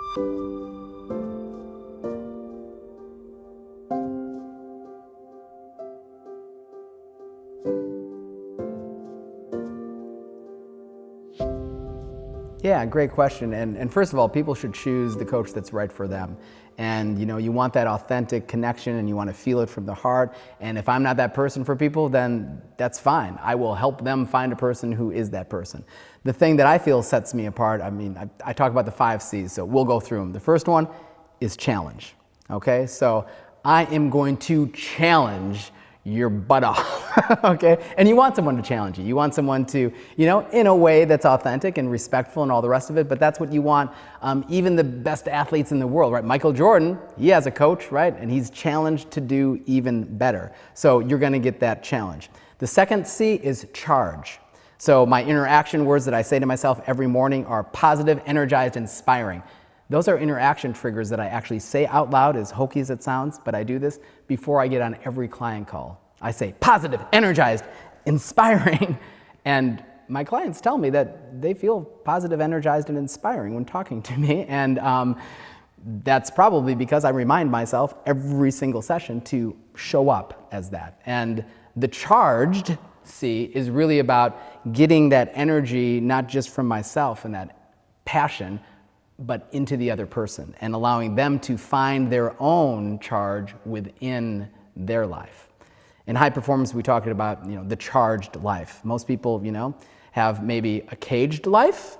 Yeah, great question. And first of all, people should choose the coach that's right for them. And you want that authentic connection and you want to feel it from the heart. And if I'm not that person for people, then that's fine. I will help them find a person who is that person. The thing that I feel sets me apart, I talk about the 5 C's, so we'll go through them. The first one is challenge. Okay, so I am going to challenge your butt off, okay? And you want someone to challenge you. You want someone to, in a way that's authentic and respectful and all the rest of it, but that's what you want. Even the best athletes in the world, right? Michael Jordan, he has a coach, right? And he's challenged to do even better. So you're gonna get that challenge. The second C is charge. So my interaction words that I say to myself every morning are positive, energized, inspiring. Those are interaction triggers that I actually say out loud, as hokey as it sounds, but I do this before I get on every client call. I say positive, energized, inspiring, and my clients tell me that they feel positive, energized, and inspiring when talking to me, and that's probably because I remind myself every single session to show up as that. And the charged C is really about getting that energy, not just from myself and that passion, but into the other person and allowing them to find their own charge within their life. In high performance, we talked about, the charged life. Most people, have maybe a caged life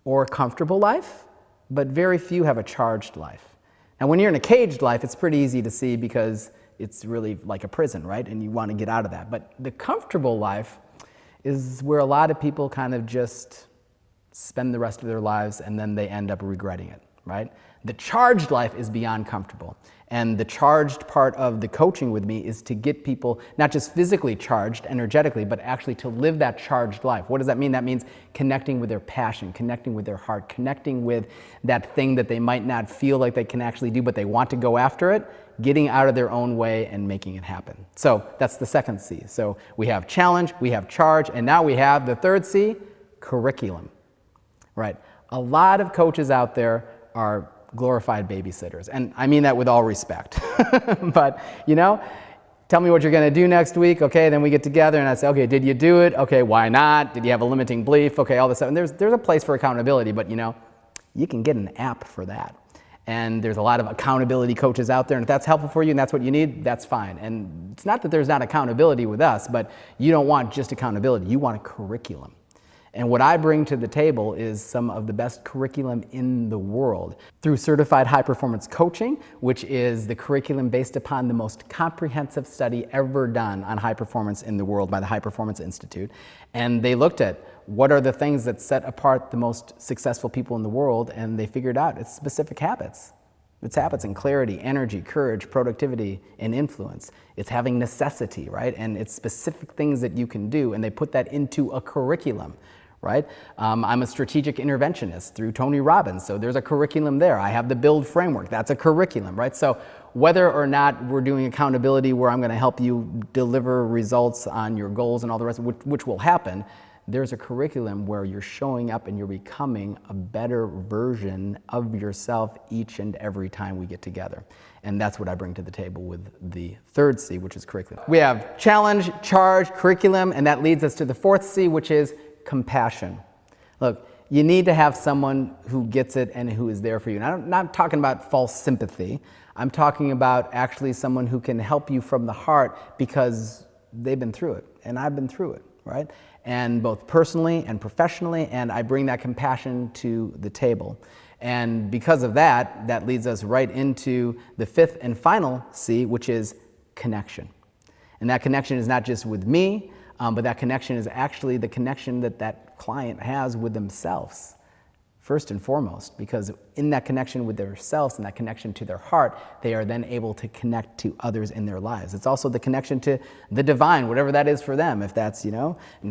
or a comfortable life, but very few have a charged life. And when you're in a caged life, it's pretty easy to see because it's really like a prison, right? And you want to get out of that. But the comfortable life is where a lot of people kind of just spend the rest of their lives and then they end up regretting it, right? The charged life is beyond comfortable. And the charged part of the coaching with me is to get people not just physically charged energetically, but actually to live that charged life. What does that mean? That means connecting with their passion, connecting with their heart, connecting with that thing that they might not feel like they can actually do, but they want to go after it, getting out of their own way and making it happen. So that's the second C. So we have challenge, we have charge, and now we have the third C, curriculum. Right. A lot of coaches out there are glorified babysitters. And I mean that with all respect. But, tell me what you're going to do next week. Okay, then we get together and I say, okay, did you do it? Okay, why not? Did you have a limiting belief? Okay, all this stuff. And there's a place for accountability, but, you can get an app for that. And there's a lot of accountability coaches out there. And if that's helpful for you and that's what you need, that's fine. And it's not that there's not accountability with us, but you don't want just accountability. You want a curriculum. And what I bring to the table is some of the best curriculum in the world through certified high performance coaching, which is the curriculum based upon the most comprehensive study ever done on high performance in the world by the High Performance Institute. And they looked at what are the things that set apart the most successful people in the world, and they figured out it's specific habits. It's habits in clarity, energy, courage, productivity, and influence. It's having necessity, right? And it's specific things that you can do, and they put that into a curriculum. Right? I'm a strategic interventionist through Tony Robbins, so there's a curriculum there. I have the build framework, that's a curriculum, right? So whether or not we're doing accountability where I'm gonna help you deliver results on your goals and all the rest, which will happen, there's a curriculum where you're showing up and you're becoming a better version of yourself each and every time we get together. And that's what I bring to the table with the third C, which is curriculum. We have challenge, charge, curriculum, and that leads us to the fourth C, which is compassion. Look, you need to have someone who gets it and who is there for you. And I'm not talking about false sympathy. I'm talking about actually someone who can help you from the heart because they've been through it and I've been through it, right? And both personally and professionally, and I bring that compassion to the table. And because of that, that leads us right into the fifth and final C, which is connection. And that connection is not just with me, but that connection is actually the connection that that client has with themselves, first and foremost, because in that connection with themselves and that connection to their heart, they are then able to connect to others in their lives. It's also the connection to the divine, whatever that is for them, if that's,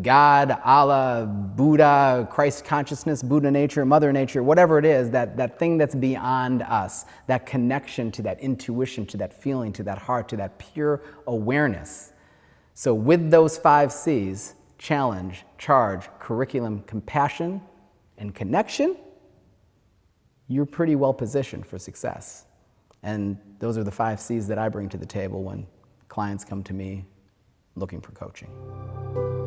God, Allah, Buddha, Christ consciousness, Buddha nature, Mother nature, whatever it is, that thing that's beyond us, that connection to that intuition, to that feeling, to that heart, to that pure awareness. So with those 5 C's, challenge, charge, curriculum, compassion, and connection, you're pretty well positioned for success. And those are the 5 C's that I bring to the table when clients come to me looking for coaching.